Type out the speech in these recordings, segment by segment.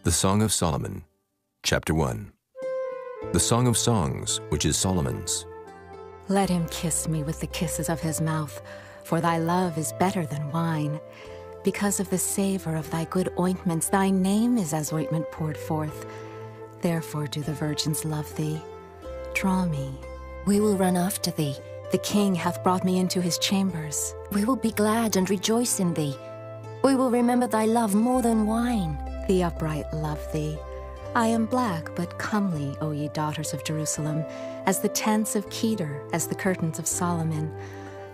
The Song of Solomon, Chapter 1. The Song of Songs, which is Solomon's. Let him kiss me with the kisses of his mouth, for thy love is better than wine. Because of the savor of thy good ointments, thy name is as ointment poured forth. Therefore do the virgins love thee. Draw me. We will run after thee. The king hath brought me into his chambers. We will be glad and rejoice in thee. We will remember thy love more than wine. The upright love thee. I am black, but comely, O ye daughters of Jerusalem, as the tents of Kedar, as the curtains of Solomon.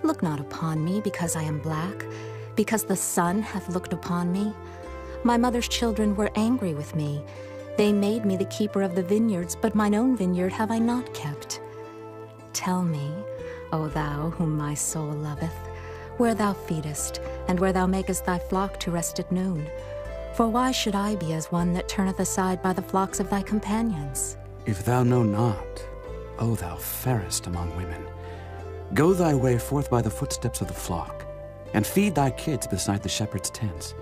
Look not upon me because I am black, because the sun hath looked upon me. My mother's children were angry with me. They made me the keeper of the vineyards, but mine own vineyard have I not kept. Tell me, O thou whom my soul loveth, where thou feedest, and where thou makest thy flock to rest at noon. For why should I be as one that turneth aside by the flocks of thy companions? If thou know not, O thou fairest among women, go thy way forth by the footsteps of the flock, and feed thy kids beside the shepherd's tents.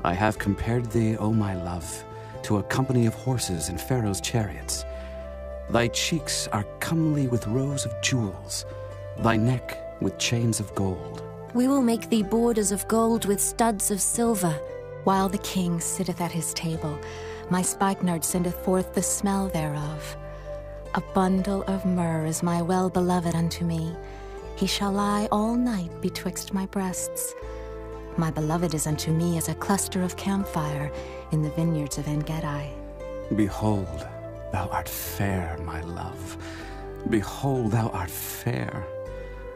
I have compared thee, O my love, to a company of horses in Pharaoh's chariots. Thy cheeks are comely with rows of jewels, thy neck with chains of gold. We will make thee borders of gold with studs of silver. While the king sitteth at his table, my spikenard sendeth forth the smell thereof. A bundle of myrrh is my well-beloved unto me. He shall lie all night betwixt my breasts. My beloved is unto me as a cluster of camphire in the vineyards of En-Gedi. Behold, thou art fair, my love. Behold, thou art fair.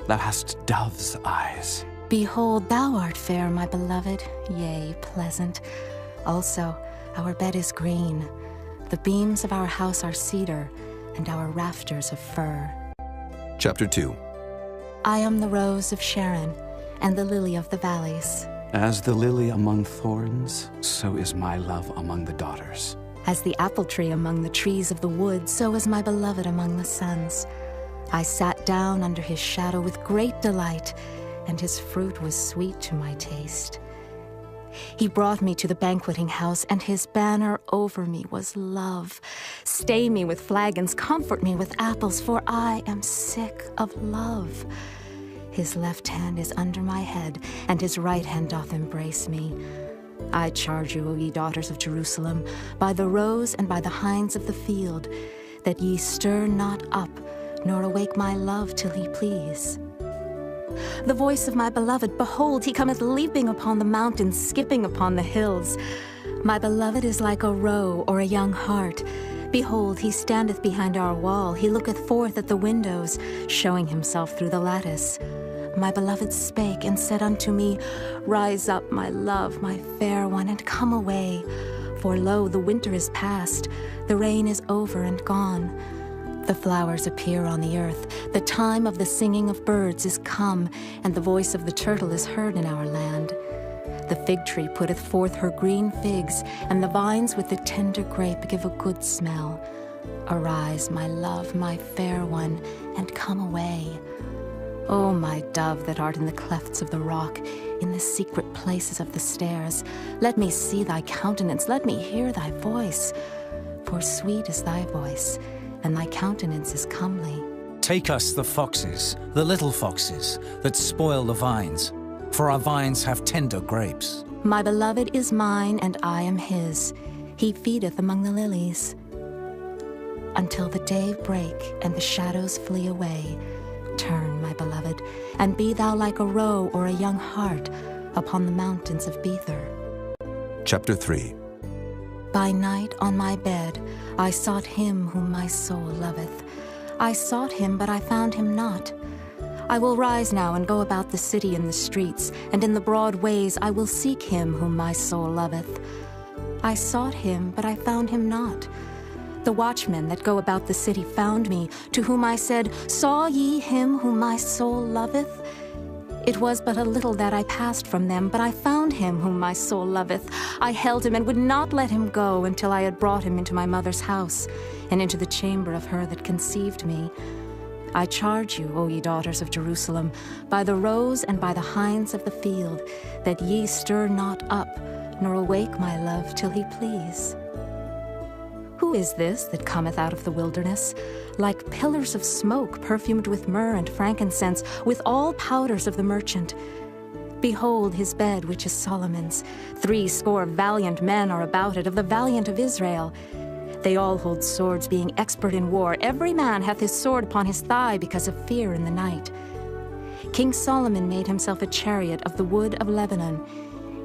Thou hast dove's eyes. Behold, thou art fair, my beloved, yea, pleasant. Also, our bed is green. The beams of our house are cedar, and our rafters of fir. Chapter 2. I am the rose of Sharon, and the lily of the valleys. As the lily among thorns, so is my love among the daughters. As the apple tree among the trees of the wood, so is my beloved among the sons. I sat down under his shadow with great delight, and his fruit was sweet to my taste. He brought me to the banqueting house, and his banner over me was love. Stay me with flagons, comfort me with apples, for I am sick of love. His left hand is under my head, and his right hand doth embrace me. I charge you, O ye daughters of Jerusalem, by the roes and by the hinds of the field, that ye stir not up, nor awake my love till he please. The voice of my beloved, behold, he cometh leaping upon the mountains, skipping upon the hills. My beloved is like a roe or a young hart. Behold, he standeth behind our wall, he looketh forth at the windows, showing himself through the lattice. My beloved spake and said unto me, Rise up, my love, my fair one, and come away. For lo, the winter is past, the rain is over and gone. The flowers appear on the earth, the time of the singing of birds is come, and the voice of the turtle is heard in our land. The fig tree putteth forth her green figs, and the vines with the tender grape give a good smell. Arise, my love, my fair one, and come away. O my dove that art in the clefts of the rock, in the secret places of the stairs, let me see thy countenance, let me hear thy voice. For sweet is thy voice, and thy countenance is comely. Take us the foxes, the little foxes, that spoil the vines, for our vines have tender grapes. My beloved is mine, and I am his. He feedeth among the lilies. Until the day break, and the shadows flee away, turn, my beloved, and be thou like a roe or a young hart upon the mountains of Bether. Chapter 3. By night on my bed I sought him whom my soul loveth. I sought him, but I found him not. I will rise now and go about the city in the streets, and in the broad ways I will seek him whom my soul loveth. I sought him, but I found him not. The watchmen that go about the city found me, to whom I said, Saw ye him whom my soul loveth? It was but a little that I passed from them, but I found him whom my soul loveth. I held him and would not let him go until I had brought him into my mother's house, and into the chamber of her that conceived me. I charge you, O ye daughters of Jerusalem, by the roes and by the hinds of the field, that ye stir not up, nor awake my love till he please. Who is this that cometh out of the wilderness, like pillars of smoke perfumed with myrrh and frankincense, with all powders of the merchant? Behold his bed, which is Solomon's. 80 valiant men are about it, of the valiant of Israel. They all hold swords, being expert in war. Every man hath his sword upon his thigh, because of fear in the night. King Solomon made himself a chariot of the wood of Lebanon.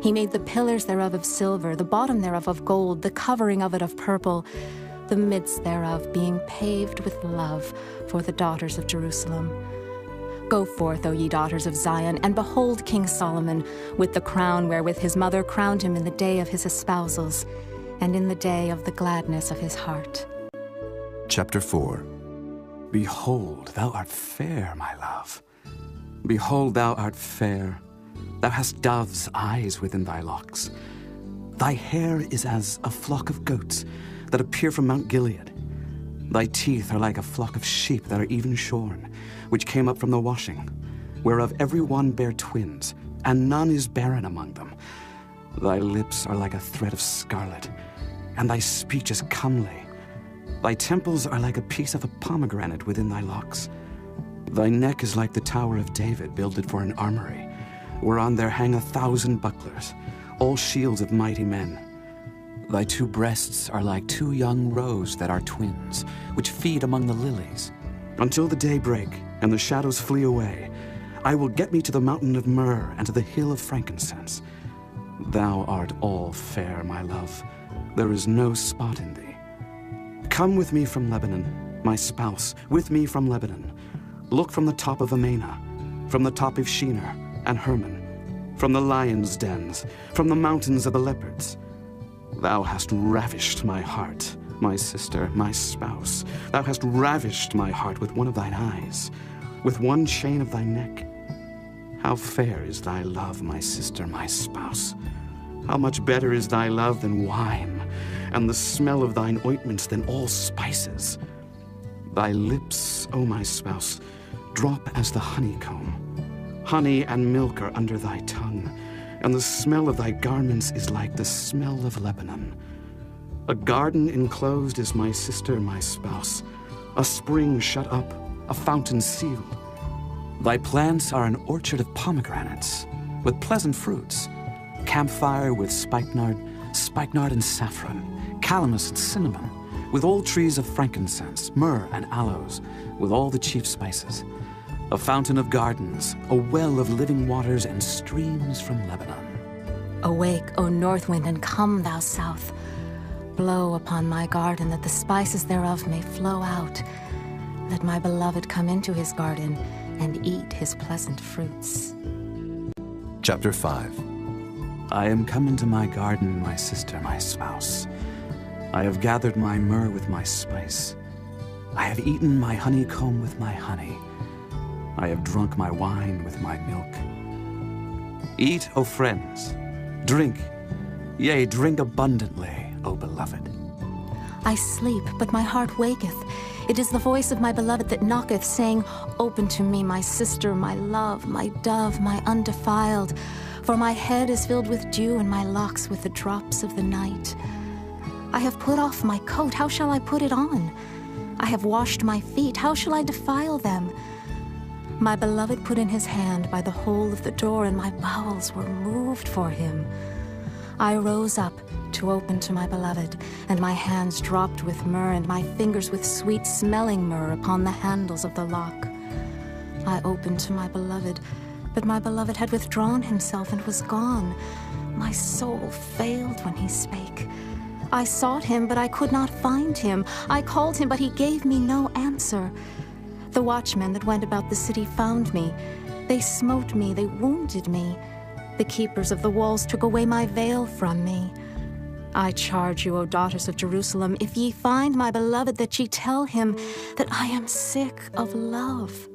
He made the pillars thereof of silver, the bottom thereof of gold, the covering of it of purple, the midst thereof being paved with love for the daughters of Jerusalem. Go forth, O ye daughters of Zion, and behold King Solomon, with the crown wherewith his mother crowned him in the day of his espousals, and in the day of the gladness of his heart. Chapter 4. Behold, thou art fair, my love. Behold, thou art fair. Thou hast dove's eyes within thy locks. Thy hair is as a flock of goats that appear from Mount Gilead. Thy teeth are like a flock of sheep that are even shorn, which came up from the washing, whereof every one bare twins, and none is barren among them. Thy lips are like a thread of scarlet, and thy speech is comely. Thy temples are like a piece of a pomegranate within thy locks. Thy neck is like the tower of David, builded for an armory, whereon there hang 1,000 bucklers, all shields of mighty men. Thy 2 breasts are like 2 young roes that are twins, which feed among the lilies. Until the day break, and the shadows flee away, I will get me to the mountain of myrrh, and to the hill of frankincense. Thou art all fair, my love. There is no spot in thee. Come with me from Lebanon, my spouse, with me from Lebanon. Look from the top of Amana, from the top of Shinar and Hermon, from the lions' dens, from the mountains of the leopards. Thou hast ravished my heart, my sister, my spouse. Thou hast ravished my heart with one of thine eyes, with one chain of thy neck. How fair is thy love, my sister, my spouse. How much better is thy love than wine, and the smell of thine ointments than all spices. Thy lips, O my spouse, drop as the honeycomb. Honey and milk are under thy tongue, and the smell of thy garments is like the smell of Lebanon. A garden enclosed is my sister, my spouse, a spring shut up, a fountain sealed. Thy plants are an orchard of pomegranates, with pleasant fruits, camphire with spikenard and saffron, calamus and cinnamon, with all trees of frankincense, myrrh and aloes, with all the chief spices. A fountain of gardens, a well of living waters, and streams from Lebanon. Awake, O north wind, and come, thou south. Blow upon my garden, that the spices thereof may flow out. Let my beloved come into his garden, and eat his pleasant fruits. Chapter 5. I am come into my garden, my sister, my spouse. I have gathered my myrrh with my spice. I have eaten my honeycomb with my honey. I have drunk my wine with my milk. Eat, O friends, drink, yea, drink abundantly, O beloved. I sleep, but my heart waketh. It is the voice of my beloved that knocketh, saying, Open to me, my sister, my love, my dove, my undefiled. For my head is filled with dew, and my locks with the drops of the night. I have put off my coat, how shall I put it on? I have washed my feet, how shall I defile them? My beloved put in his hand by the hole of the door, and my bowels were moved for him. I rose up to open to my beloved, and my hands dropped with myrrh, and my fingers with sweet-smelling myrrh upon the handles of the lock. I opened to my beloved, but my beloved had withdrawn himself and was gone. My soul failed when he spake. I sought him, but I could not find him. I called him, but he gave me no answer. The watchmen that went about the city found me. They smote me, they wounded me. The keepers of the walls took away my veil from me. I charge you, O daughters of Jerusalem, if ye find my beloved, that ye tell him that I am sick of love.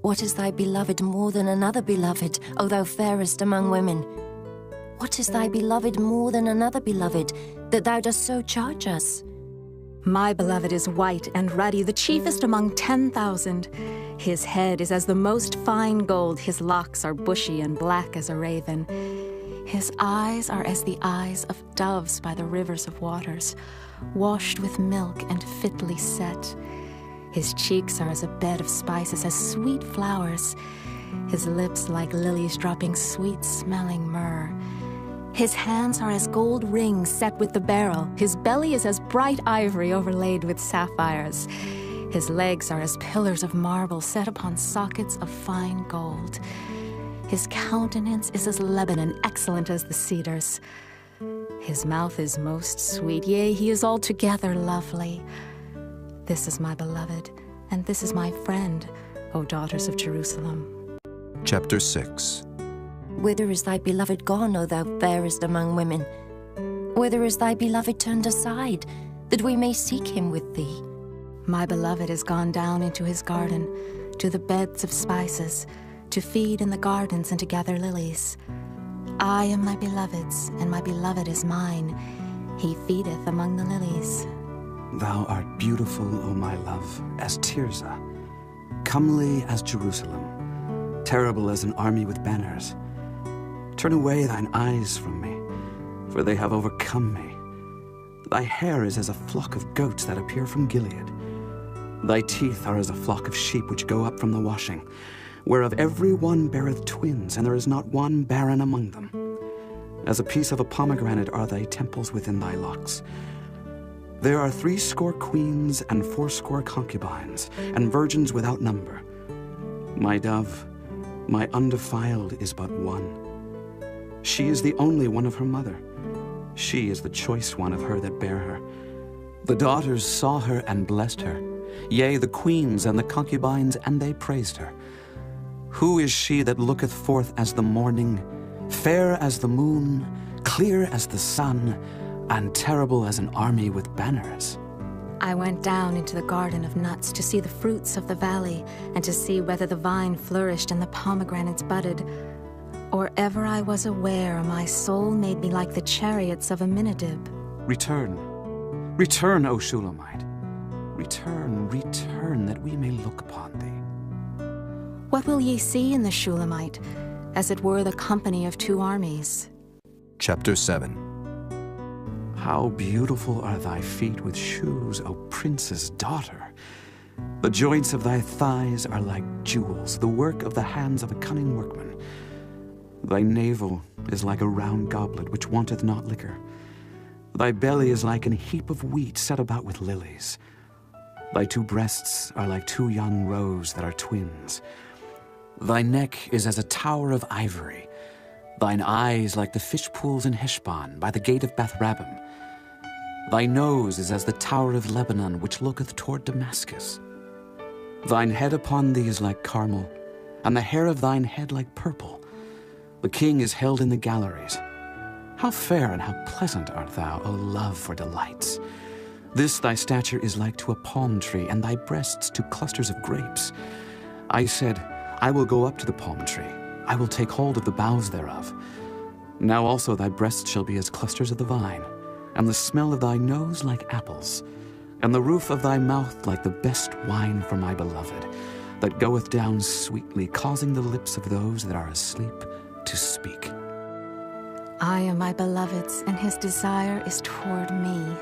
What is thy beloved more than another beloved, O thou fairest among women? What is thy beloved more than another beloved, that thou dost so charge us? My beloved is white and ruddy, the chiefest among 10,000. His head is as the most fine gold, his locks are bushy and black as a raven. His eyes are as the eyes of doves by the rivers of waters, washed with milk and fitly set. His cheeks are as a bed of spices, as sweet flowers. His lips like lilies dropping sweet-smelling myrrh. His hands are as gold rings set with the beryl. His belly is as bright ivory overlaid with sapphires. His legs are as pillars of marble set upon sockets of fine gold. His countenance is as Lebanon, excellent as the cedars. His mouth is most sweet, yea, he is altogether lovely. This is my beloved, and this is my friend, O daughters of Jerusalem. Chapter 6. Whither is thy beloved gone, O thou fairest among women? Whither is thy beloved turned aside, that we may seek him with thee? My beloved is gone down into his garden, to the beds of spices, to feed in the gardens and to gather lilies. I am my beloved's, and my beloved is mine. He feedeth among the lilies. Thou art beautiful, O my love, as Tirzah, comely as Jerusalem, terrible as an army with banners. Turn away thine eyes from me, for they have overcome me. Thy hair is as a flock of goats that appear from Gilead. Thy teeth are as a flock of sheep which go up from the washing, whereof every one beareth twins, and there is not one barren among them. As a piece of a pomegranate are thy temples within thy locks. There are 80 queens and 80 concubines, and virgins without number. My dove, my undefiled, is but one. She is the only one of her mother. She is the choice one of her that bare her. The daughters saw her and blessed her, yea, the queens and the concubines, and they praised her. Who is she that looketh forth as the morning, fair as the moon, clear as the sun, and terrible as an army with banners? I went down into the garden of nuts to see the fruits of the valley, and to see whether the vine flourished and the pomegranates budded. Or ever I was aware, my soul made me like the chariots of Aminadab. Return, return, O Shulamite. Return, return, that we may look upon thee. What will ye see in the Shulamite? As it were the company of 2 armies. Chapter 7. How beautiful are thy feet with shoes, O prince's daughter! The joints of thy thighs are like jewels, the work of the hands of a cunning workman. Thy navel is like a round goblet which wanteth not liquor. Thy belly is like an heap of wheat set about with lilies. Thy 2 breasts are like 2 young roes that are twins. Thy neck is as a tower of ivory. Thine eyes like the fish pools in Heshbon by the gate of Beth-rabbim. Thy nose is as the tower of Lebanon which looketh toward Damascus. Thine head upon thee is like Carmel, and the hair of thine head like purple. The king is held in the galleries. How fair and how pleasant art thou, O love, for delights! This thy stature is like to a palm tree, and thy breasts to clusters of grapes. I said, I will go up to the palm tree. I will take hold of the boughs thereof. Now also thy breasts shall be as clusters of the vine, and the smell of thy nose like apples, and the roof of thy mouth like the best wine for my beloved, that goeth down sweetly, causing the lips of those that are asleep to speak. I am my beloved's, and his desire is toward me.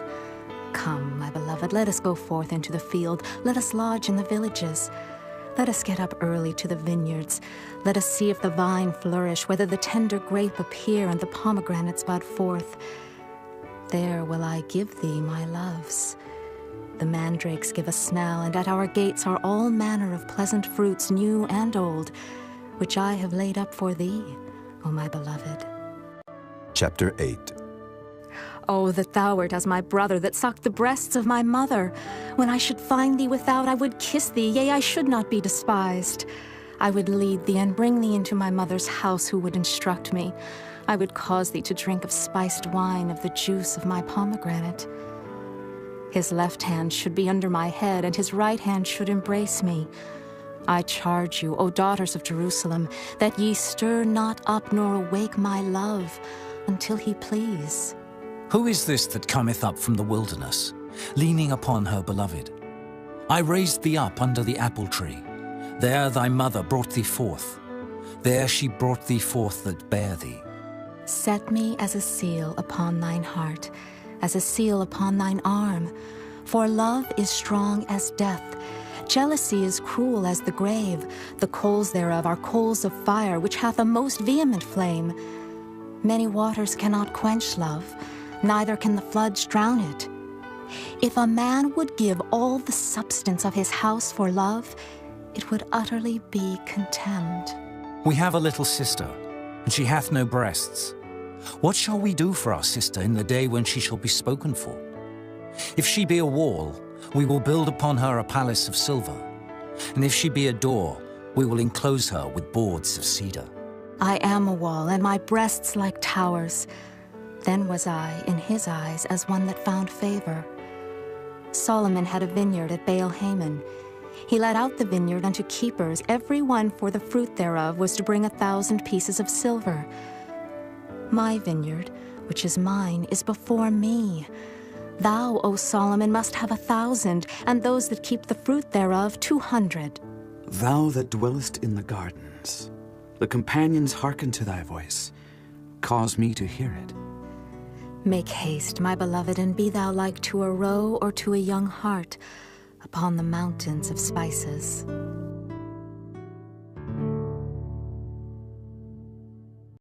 Come, my beloved, let us go forth into the field. Let us lodge in the villages. Let us get up early to the vineyards. Let us see if the vine flourish, whether the tender grape appear and the pomegranates bud forth. There will I give thee my loves. The mandrakes give a smell, and at our gates are all manner of pleasant fruits, new and old, which I have laid up for thee, O my beloved. Chapter 8. Oh, that thou wert as my brother, that sucked the breasts of my mother. When I should find thee without, I would kiss thee, yea, I should not be despised. I would lead thee and bring thee into my mother's house, who would instruct me. I would cause thee to drink of spiced wine, of the juice of my pomegranate. His left hand should be under my head, and his right hand should embrace me. I charge you, O daughters of Jerusalem, that ye stir not up nor awake my love, until he please. Who is this that cometh up from the wilderness, leaning upon her beloved? I raised thee up under the apple tree. There thy mother brought thee forth. There she brought thee forth that bare thee. Set me as a seal upon thine heart, as a seal upon thine arm. For love is strong as death. Jealousy is cruel as the grave. The coals thereof are coals of fire, which hath a most vehement flame. Many waters cannot quench love, neither can the floods drown it. If a man would give all the substance of his house for love, it would utterly be contemned. We have a little sister, and she hath no breasts. What shall we do for our sister in the day when she shall be spoken for? If she be a wall, we will build upon her a palace of silver. And if she be a door, we will enclose her with boards of cedar. I am a wall, and my breasts like towers. Then was I, in his eyes, as one that found favor. Solomon had a vineyard at Baal-Hamon. He let out the vineyard unto keepers. Every one for the fruit thereof was to bring 1,000 pieces of silver. My vineyard, which is mine, is before me. Thou, O Solomon, must have 1,000, and those that keep the fruit thereof 200. Thou that dwellest in the gardens, the companions hearken to thy voice. Cause me to hear it. Make haste, my beloved, and be thou like to a roe or to a young hart upon the mountains of spices.